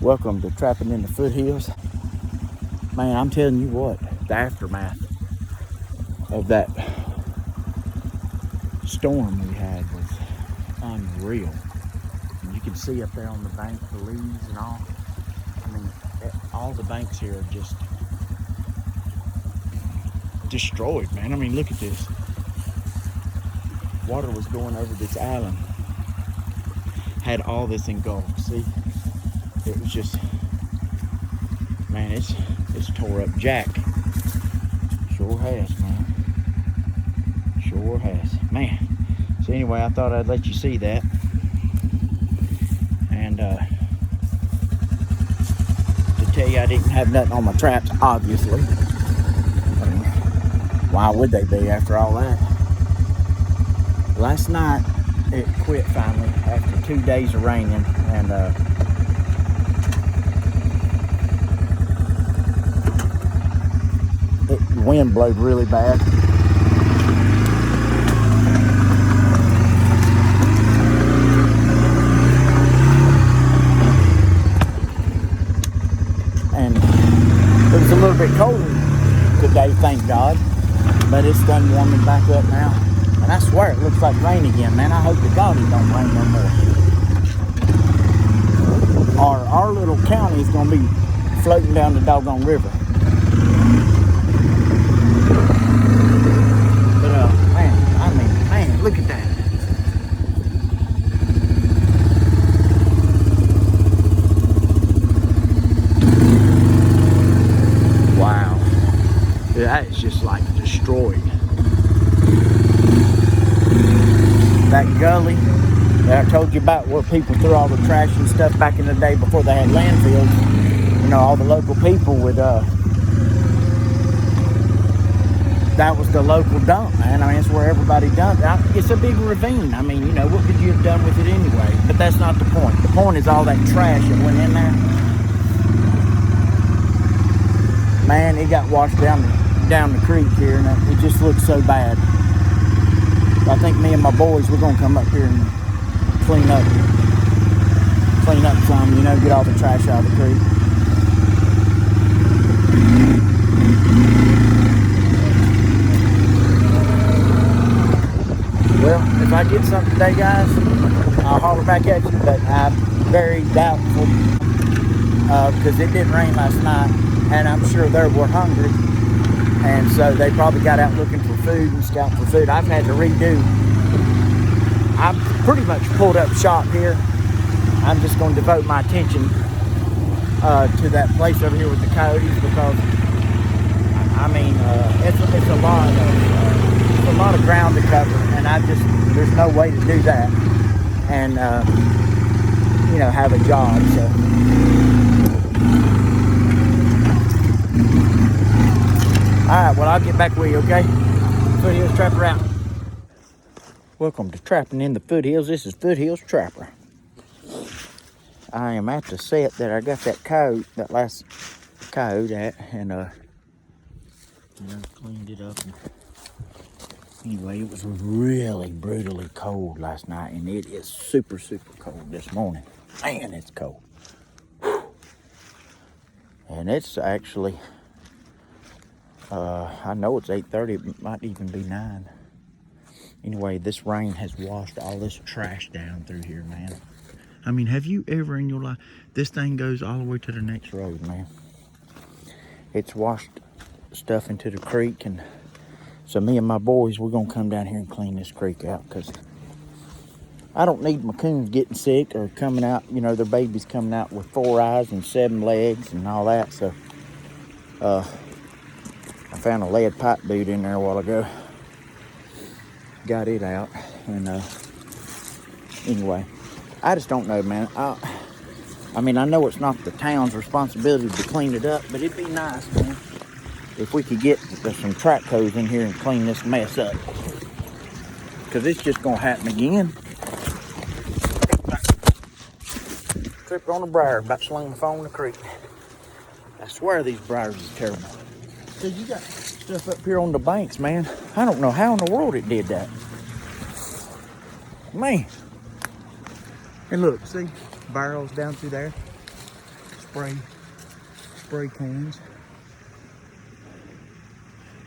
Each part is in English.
Welcome to Trapping in the Foothills. Man, I'm telling you what, the aftermath of that storm we had was unreal. And you can see up there on the bank the leaves and all. I mean, all the banks here are just destroyed, man. I mean, look at this. Water was going over this island. Had all this engulfed. See? It was just, man, it's tore up Jack. Sure has, man. Sure has. Man. So anyway, I thought I'd let you see that. And to tell you I didn't have nothing on my traps, obviously. I mean, why would they be after all that? Last night, it quit finally after 2 days of raining. And the wind blowed really bad. And it was a little bit colder today, thank God. But it's done warming back up now. And I swear it looks like rain again, man. I hope to God it don't rain no more. Our little county is going to be floating down the doggone river. Man, look at that. Wow. That is just like destroyed. That gully that I told you about where people threw all the trash and stuff back in the day before they had landfills. You know, all the local people would, that was the local dump, man. I mean, it's where everybody dumped. It's a big ravine. I mean, you know, what could you have done with it anyway? But that's not the point. The point is all that trash that went in there. Man, it got washed down the creek here, and it just looks so bad. I think me and my boys, we're gonna come up here and clean up some, you know, get all the trash out of the creek. Well, if I get something today, guys, I'll holler back at you, but I'm very doubtful because it didn't rain last night, and I'm sure they were hungry. And so they probably got out looking for food and scouting for food. I've had to redo. I've pretty much pulled up shop here. I'm just going to devote my attention to that place over here with the coyotes because, I mean, it's a lot of ground to cover, and there's no way to do that and, you know, have a job, so. Alright, well, I'll get back with you, okay? Foothills Trapper out. Welcome to Trapping in the Foothills. This is Foothills Trapper. I am at the set that I got that last coyote at, and cleaned it up. And anyway, it was really brutally cold last night, and it is super, super cold this morning. Man, it's cold. Whew. And it's actually... I know it's 8:30, it might even be 9. Anyway, this rain has washed all this trash down through here, man. I mean, have you ever in your life, this thing goes all the way to the next road, man. It's washed stuff into the creek, and so me and my boys, we're gonna come down here and clean this creek out, because I don't need my coons getting sick or coming out, you know, their babies coming out with 4 eyes and 7 legs and all that, so, I found a lead pipe boot in there a while ago. Got it out. And anyway, I just don't know, man. I mean, I know it's not the town's responsibility to clean it up, but it'd be nice, man, if we could get some track hose in here and clean this mess up. Because it's just going to happen again. Tripped on a briar, about to sling my phone in the creek. I swear these briars are terrible. Cause you got stuff up here on the banks, man. I don't know how in the world it did that. Man. And look, see, barrels down through there. spray cans.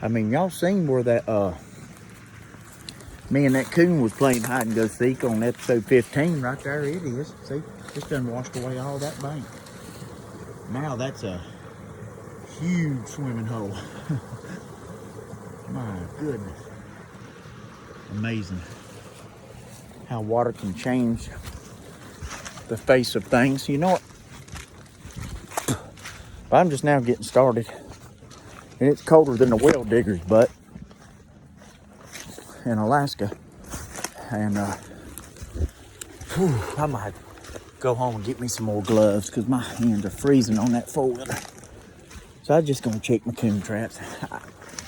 I mean, y'all seen where that me and that coon was playing hide and go seek on episode 15. Right there it is. See, it's done washed away all that bank. Now that's a huge swimming hole. My goodness. Amazing how water can change the face of things. You know what? But I'm just now getting started. And it's colder than the well digger's butt in Alaska. And I might go home and get me some more gloves because my hands are freezing on that four-wheeler. So I'm just gonna check my coon traps.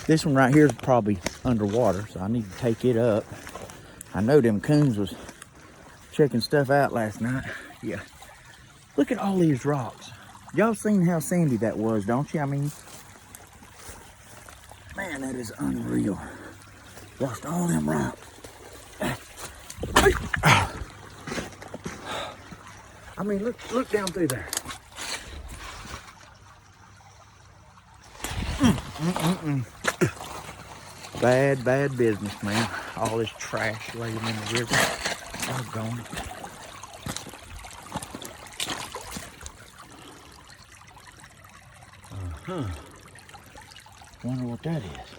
This one right here is probably underwater, so I need to take it up. I know them coons was checking stuff out last night. Yeah. Look at all these rocks. Y'all seen how sandy that was, don't you? I mean, man, that is unreal. Lost all them rocks. I mean, look down through there. Bad business, man. All this trash laying in the river. All gone. Wonder what that is.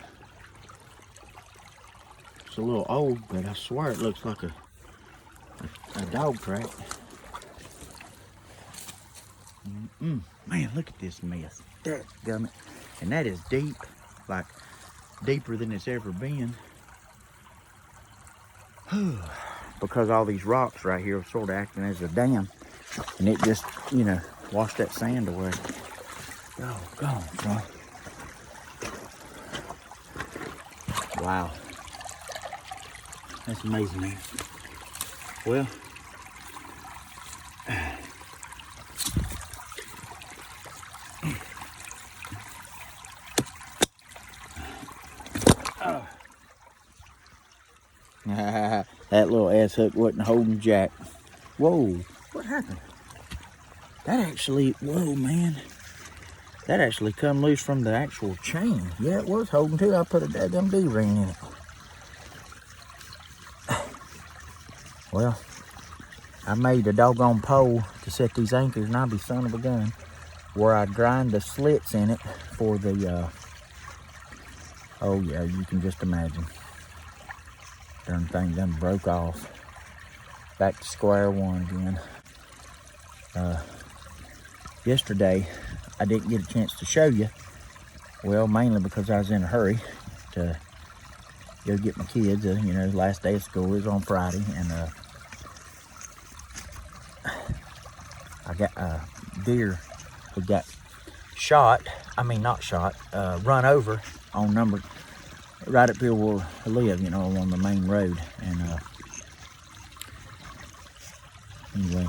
It's a little old, but I swear it looks like a dog track. Man, look at this mess. Dadgummit. And that is deep, like deeper than it's ever been. Because all these rocks right here are sort of acting as a dam. And it just, you know, washed that sand away. Go on, bro. Wow. That's amazing, man. Well, that little ass hook wasn't holding jack. Whoa, what happened? That actually, whoa, man. That actually come loose from the actual chain. Yeah, it was holding too. I put a daggum D-ring in it. Well, I made a doggone pole to set these anchors, and I'll be son of a gun, where I grind the slits in it for the, oh yeah, you can just imagine. Darn thing done broke off. Back to square one again. Yesterday, I didn't get a chance to show you. Well, mainly because I was in a hurry to go get my kids. You know, last day of school is on Friday, and I got a deer who got run over on number right up here where I live, you know, on the main road. And anyway,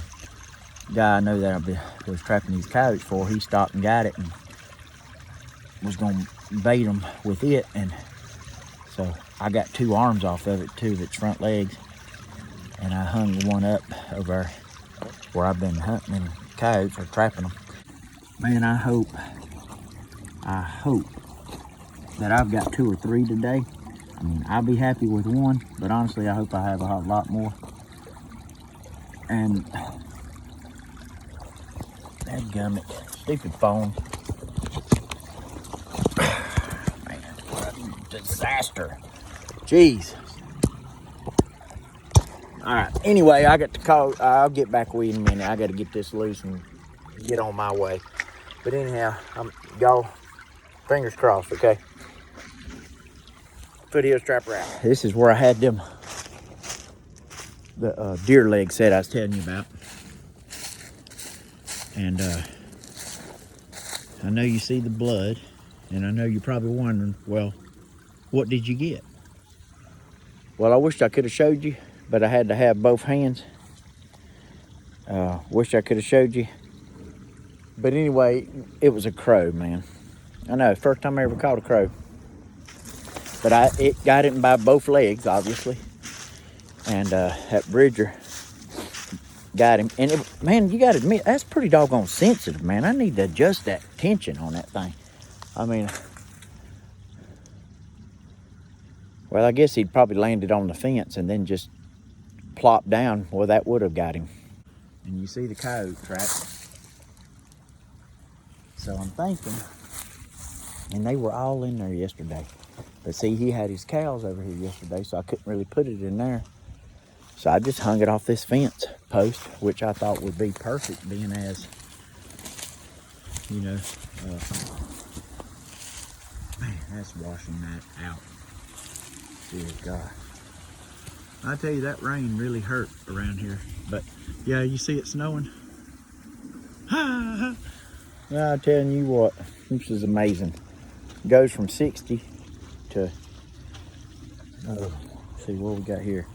the guy I know that I was trapping these coyotes for, he stopped and got it and was gonna bait them with it. And so I got two arms off of it, two of its front legs, and I hung one up over where I've been hunting and coyotes or trapping them. Man, I hope that I've got 2 or 3 today. I mean, I'll be happy with one, but honestly, I hope I have a whole lot more. And dadgummit, stupid phone. Man, what a disaster. Jeez. All right, anyway, I got to call. I'll get back with you in a minute. I got to get this loose and get on my way. But anyhow, y'all, fingers crossed, okay? Foothills Trapper out. This is where I had them, the deer leg set I was telling you about. And I know you see the blood, and I know you're probably wondering, well, what did you get? Well, I wish I could have showed you, but I had to have both hands. Wish I could have showed you. But anyway, it was a crow, man. I know, first time I ever caught a crow. But it got it by both legs, obviously. And that Bridger got him. And man, you got to admit, that's pretty doggone sensitive, man. I need to adjust that tension on that thing. I mean, well, I guess he'd probably landed on the fence and then just plopped down. Well, that would have got him. And you see the coyote track. So I'm thinking, and they were all in there yesterday. But see, he had his cows over here yesterday, so I couldn't really put it in there. So I just hung it off this fence post, which I thought would be perfect, being as, you know, man, that's washing that out. Dear God. I tell you, that rain really hurt around here. But yeah, you see it snowing. I'm telling you what, this is amazing. It goes from 60 to, see what we got here.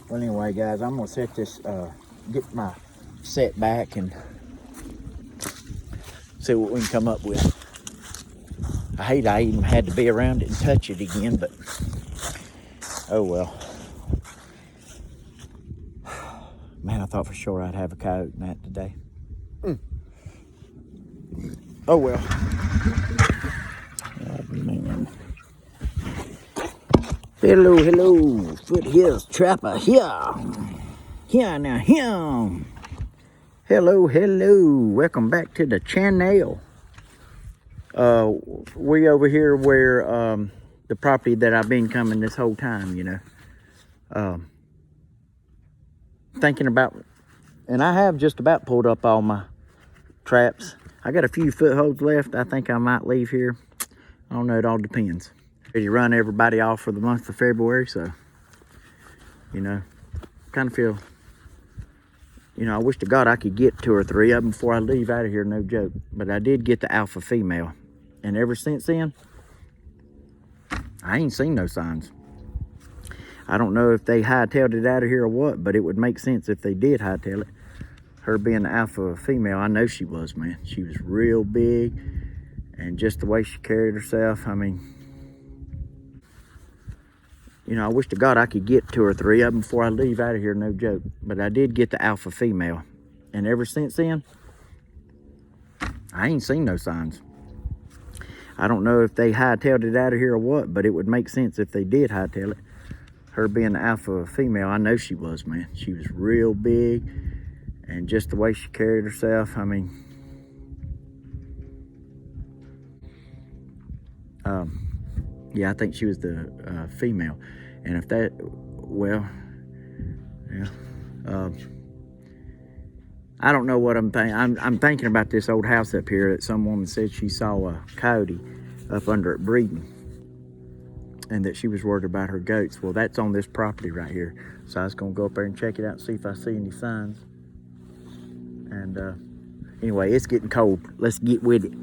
Well, anyway, guys, I'm gonna set this, get my set back and see what we can come up with. I hate I even had to be around it and touch it again, but oh well. Man, I thought for sure I'd have a coyote in that today. Oh well. Oh, man. Hello, Foothills Trapper here. Here now, him. Hello. Welcome back to the channel. We over here where the property that I've been coming this whole time, you know. Thinking about, and I have just about pulled up all my traps. I got a few footholds left. I think I might leave here. I don't know, it all depends. Ready to run everybody off for the month of February, so, you know, kind of feel, you know, I wish to God I could get 2 or 3 of them before I leave out of here, no joke. But I did get the alpha female, and ever since then, I ain't seen no signs. I don't know if they hightailed it out of here or what, but it would make sense if they did hightail it. Her being the alpha female, I know she was, man. She was real big, and just the way she carried herself, I mean, you know, I wish to God I could get 2 or 3 of them before I leave out of here, no joke. But I did get the alpha female, and ever since then, I ain't seen no signs. I don't know if they hightailed it out of here or what, but it would make sense if they did hightail it. Her being the alpha female, I know she was, man. She was real big, and just the way she carried herself, I mean, yeah, I think she was the female. And if that, well, yeah, I don't know what I'm thinking. I'm thinking about this old house up here that some woman said she saw a coyote up under it breeding, and that she was worried about her goats. Well, that's on this property right here. So I was gonna go up there and check it out and see if I see any signs. And anyway, it's getting cold. Let's get with it.